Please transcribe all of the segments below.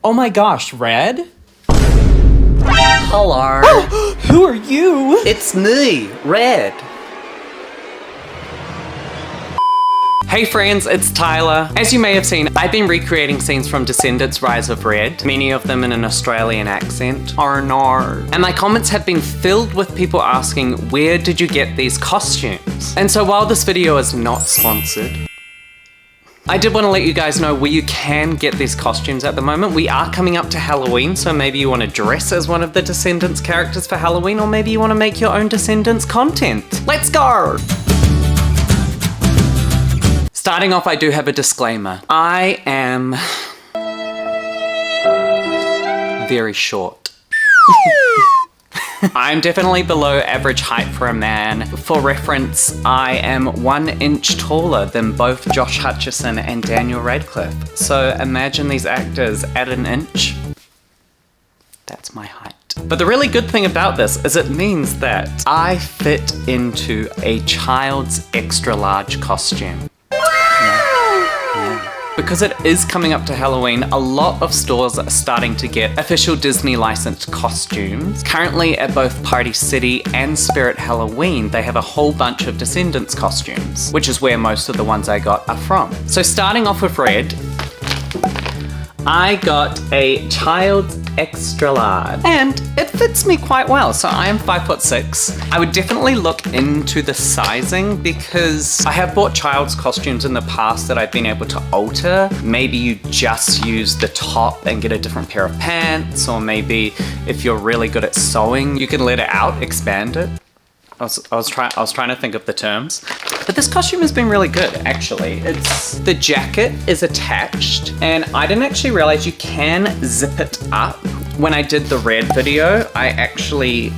Oh my gosh, Red? Hello. Who are you? It's me, Red. Hey friends, it's Tyler. As you may have seen, I've been recreating scenes from Descendants: Rise of Red, many of them in an Australian accent. Oh no. And my comments have been filled with people asking, where did you get these costumes? And so while this video is not sponsored, I did want to let you guys know where you can get these costumes at the moment. We are coming up to Halloween, so maybe you want to dress as one of the Descendants characters for Halloween, or maybe you want to make your own Descendants content. Let's go! Starting off, I do have a disclaimer. I am very short. I'm definitely below average height for a man. For reference, I am 1 inch taller than both Josh Hutcherson and Daniel Radcliffe. So imagine these actors at an inch. That's my height. But the really good thing about this is it means that I fit into a child's extra large costume. Because it is coming up to Halloween, a lot of stores are starting to get official Disney licensed costumes. Currently at both Party City and Spirit Halloween, they have a whole bunch of Descendants costumes, which is where most of the ones I got are from. So starting off with Red, I got a child's extra large and it fits me quite well. So I am 5'6". I would definitely look into the sizing because I have bought child's costumes in the past that I've been able to alter. Maybe you just use the top and get a different pair of pants, or maybe if you're really good at sewing, you can let it out, expand it. I was trying to think of the terms. But this costume has been really good, actually. The jacket is attached, and I didn't actually realize you can zip it up. When I did the Red video, I actually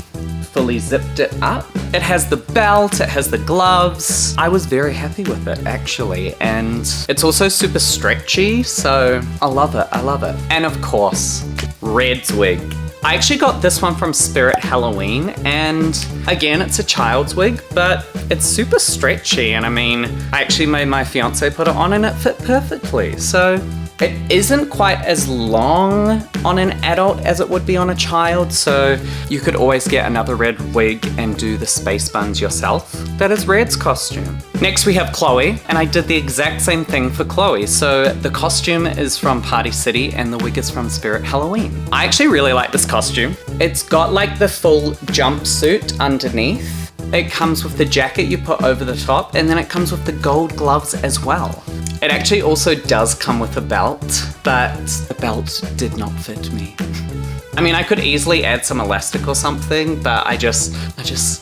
fully zipped it up. It has the belt, it has the gloves. I was very happy with it, actually. And it's also super stretchy, so I love it, I love it. And of course, Red's wig. I actually got this one from Spirit Halloween, and again, it's a child's wig, but it's super stretchy, and I mean, I actually made my fiance put it on and it fit perfectly. So it isn't quite as long on an adult as it would be on a child, so you could always get another Red wig and do the space buns yourself. That is Red's costume. Next we have Chloe, and I did the exact same thing for Chloe. So the costume is from Party City and the wig is from Spirit Halloween. I actually really like this costume. It's got like the full jumpsuit underneath. It comes with the jacket you put over the top, and then it comes with the gold gloves as well. It actually also does come with a belt, but the belt did not fit me. I mean, I could easily add some elastic or something, but I just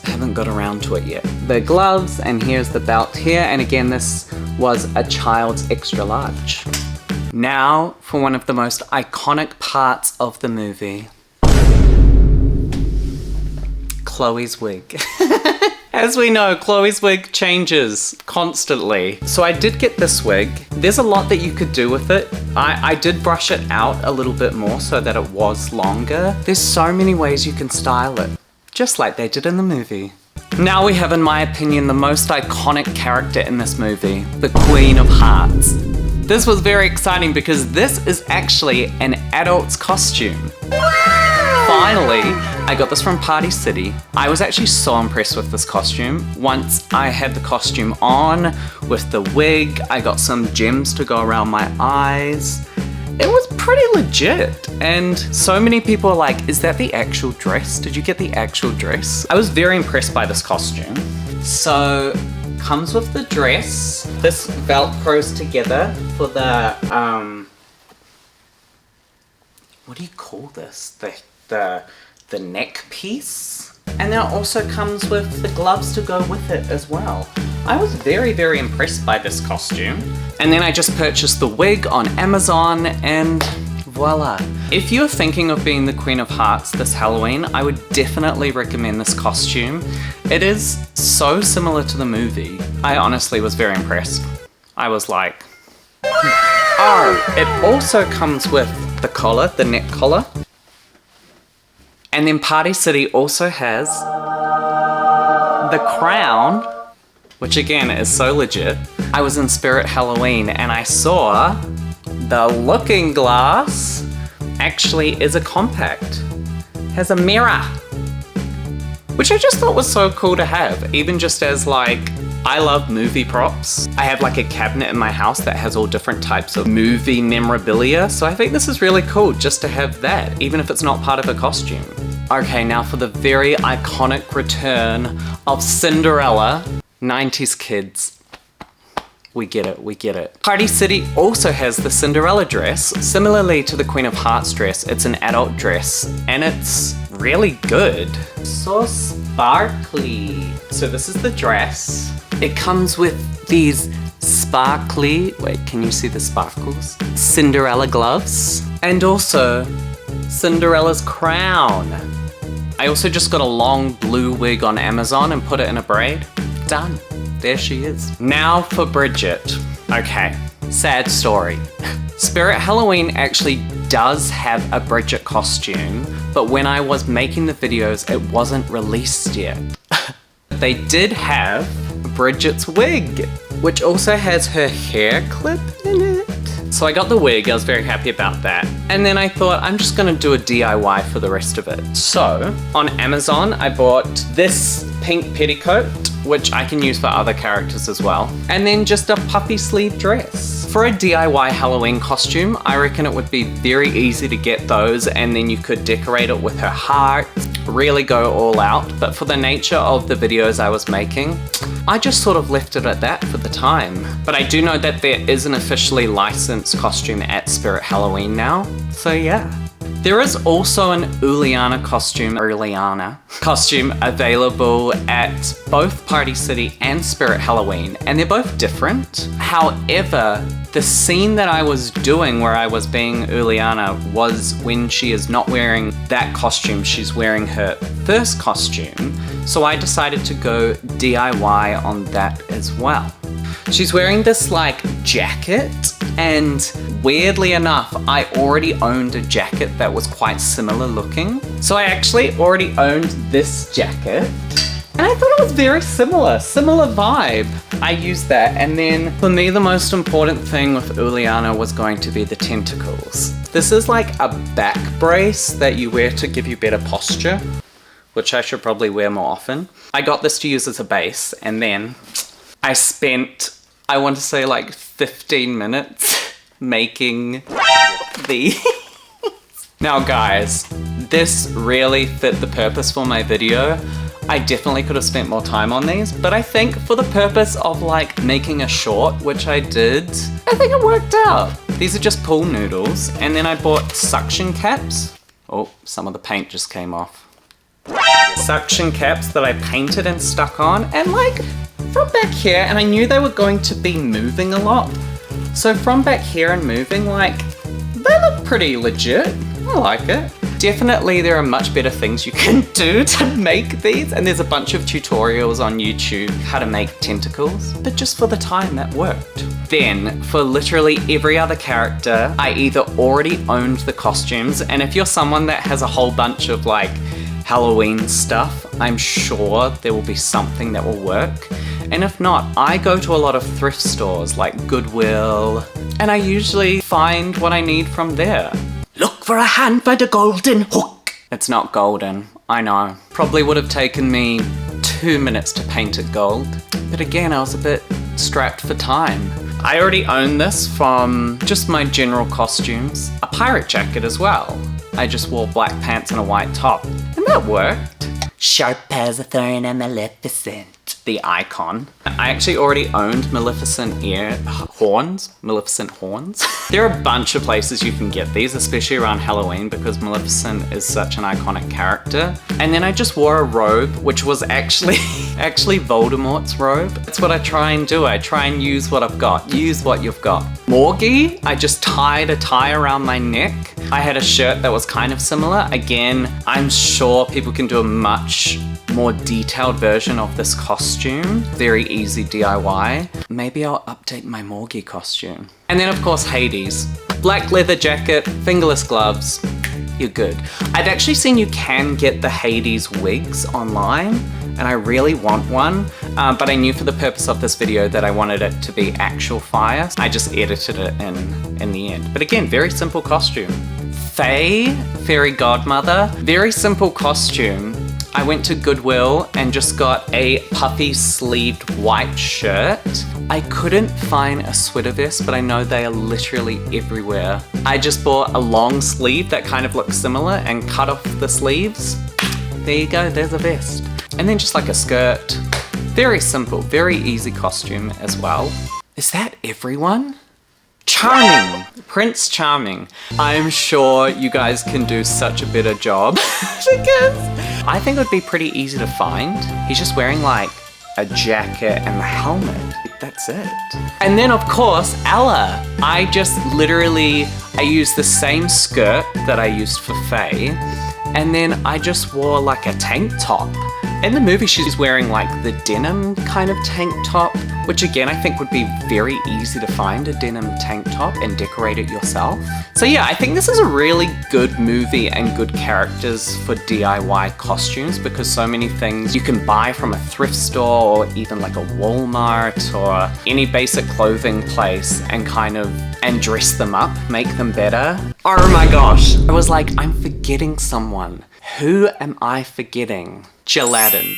haven't got around to it yet. The gloves, and here's the belt here, and again, this was a child's extra large. Now for one of the most iconic parts of the movie. Chloe's wig. As we know, Chloe's wig changes constantly. So I did get this wig. There's a lot that you could do with it. I did brush it out a little bit more so that it was longer. There's so many ways you can style it, just like they did in the movie. Now we have, in my opinion, the most iconic character in this movie, the Queen of Hearts. This was very exciting because this is actually an adult's costume. Finally, I got this from Party City. I was actually so impressed with this costume. Once I had the costume on with the wig, I got some gems to go around my eyes. It was pretty legit. And so many people are like, is that the actual dress? Did you get the actual dress? I was very impressed by this costume. So, comes with the dress. This velcros together for the, what do you call this? The neck piece. And then it also comes with the gloves to go with it as well. I was very, very impressed by this costume. And then I just purchased the wig on Amazon and voila. If you're thinking of being the Queen of Hearts this Halloween, I would definitely recommend this costume. It is so similar to the movie. I honestly was very impressed. I was like, oh, it also comes with the collar, the neck collar. And then Party City also has the crown, which again is so legit. I was in Spirit Halloween and I saw the looking glass actually is a compact. Has a mirror, which I just thought was so cool to have, even just as like, I love movie props. I have like a cabinet in my house that has all different types of movie memorabilia, so I think this is really cool just to have that, even if it's not part of a costume. Okay, now for the very iconic return of Cinderella. 90s kids. We get it, we get it. Party City also has the Cinderella dress. Similarly to the Queen of Hearts dress, it's an adult dress and it's really good. So sparkly. So this is the dress. It comes with these sparkly, wait, can you see the sparkles? Cinderella gloves and also Cinderella's crown. I also just got a long blue wig on Amazon and put it in a braid. Done. There she is. Now for Bridget. Okay, sad story. Spirit Halloween actually does have a Bridget costume, but when I was making the videos, it wasn't released yet. They did have Bridget's wig, which also has her hair clip in it. So I got the wig, I was very happy about that. And then I thought, I'm just gonna do a DIY for the rest of it. So, on Amazon, I bought this pink petticoat, which I can use for other characters as well. And then just a puffy sleeve dress. For a DIY Halloween costume, I reckon it would be very easy to get those and then you could decorate it with her heart, really go all out. But for the nature of the videos I was making, I just sort of left it at that for the time. But I do know that there is an officially licensed costume at Spirit Halloween now, so yeah. There is also an Uliana costume available at both Party City and Spirit Halloween, and they're both different. However, the scene that I was doing where I was being Uliana was when she is not wearing that costume, she's wearing her first costume. So I decided to go DIY on that as well. She's wearing this like jacket, and weirdly enough, I already owned a jacket that was quite similar looking. So I actually already owned this jacket, and I thought it was very similar vibe. I used that, and then for me the most important thing with Uliana was going to be the tentacles. This is like a back brace that you wear to give you better posture, which I should probably wear more often. I got this to use as a base, and then I spent, I want to say like 15 minutes making these. Now guys, this really fit the purpose for my video. I definitely could have spent more time on these, but I think for the purpose of like making a short, which I did, I think it worked out. These are just pool noodles, and then I bought suction caps. Oh, some of the paint just came off. Suction caps that I painted and stuck on, and like from back here, and I knew they were going to be moving a lot. So from back here and moving, like, they look pretty legit. I like it. Definitely there are much better things you can do to make these, and there's a bunch of tutorials on YouTube how to make tentacles, but just for the time that worked. Then, for literally every other character, I either already owned the costumes, and if you're someone that has a whole bunch of like Halloween stuff, I'm sure there will be something that will work. And if not, I go to a lot of thrift stores like Goodwill, and I usually find what I need from there. Look for a hand by the golden hook. It's not golden, I know. Probably would have taken me 2 minutes to paint it gold. But again, I was a bit strapped for time. I already own this from just my general costumes. A pirate jacket as well. I just wore black pants and a white top, and that worked. Sharp as a thorn and Maleficent, the icon. I actually already owned Maleficent horns. There are a bunch of places you can get these, especially around Halloween, because Maleficent is such an iconic character. And then I just wore a robe, which was actually Voldemort's robe. That's what I try and do. I try and use what I've got. Use what you've got. Morgie, I just tied a tie around my neck. I had a shirt that was kind of similar. Again, I'm sure people can do a much more detailed version of this costume. Very easy DIY. Maybe I'll update my Morgie costume. And then of course Hades. Black leather jacket, fingerless gloves, you're good. I'd actually seen you can get the Hades wigs online, and I really want one, but I knew for the purpose of this video that I wanted it to be actual fire. I just edited it in the end. But again, very simple costume. Faye, fairy godmother. Very simple costume. I went to Goodwill and just got a puffy sleeved white shirt. I couldn't find a sweater vest, but I know they are literally everywhere. I just bought a long sleeve that kind of looks similar and cut off the sleeves. There you go, there's a vest. And then just like a skirt. Very simple, very easy costume as well. Is that everyone? Charming! Prince Charming. I'm sure you guys can do such a better job because I think it would be pretty easy to find. He's just wearing like a jacket and the helmet. That's it. And then of course, Ella. I used the same skirt that I used for Faye, and then I just wore like a tank top. In the movie, she's wearing like the denim kind of tank top, which again, I think would be very easy to find a denim tank top and decorate it yourself. So yeah, I think this is a really good movie and good characters for DIY costumes because so many things you can buy from a thrift store or even like a Walmart or any basic clothing place and dress them up, make them better. Oh my gosh, I was like, I'm forgetting someone. Who am I forgetting? Aladdin.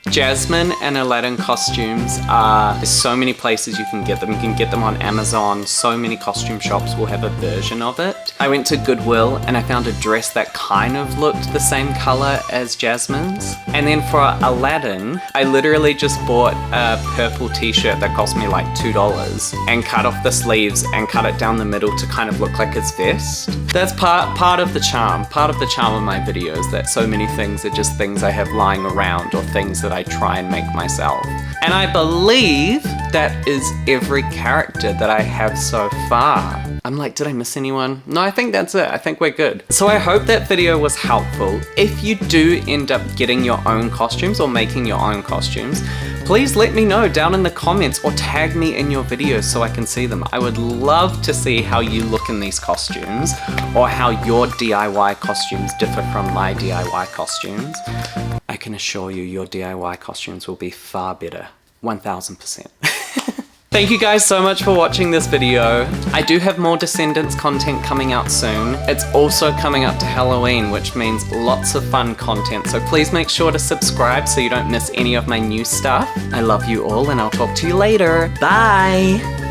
Jasmine and Aladdin costumes there's so many places you can get them. You can get them on Amazon. So many costume shops will have a version of it. I went to Goodwill and I found a dress that kind of looked the same color as Jasmine's. And then for Aladdin, I literally just bought a purple t-shirt that cost me like $2 and cut off the sleeves and cut it down the middle to kind of look like his vest. That's part of the charm. Part of the charm of my videos, that so many things are just things I have lying around or things that I try and make myself. And I believe that is every character that I have so far. I'm like, did I miss anyone? No, I think that's it. I think we're good. So I hope that video was helpful. If you do end up getting your own costumes or making your own costumes, please let me know down in the comments or tag me in your videos so I can see them. I would love to see how you look in these costumes or how your DIY costumes differ from my DIY costumes. I can assure you your DIY costumes will be far better. 1000%. Thank you guys so much for watching this video. I do have more Descendants content coming out soon. It's also coming up to Halloween, which means lots of fun content. So please make sure to subscribe so you don't miss any of my new stuff. I love you all and I'll talk to you later. Bye!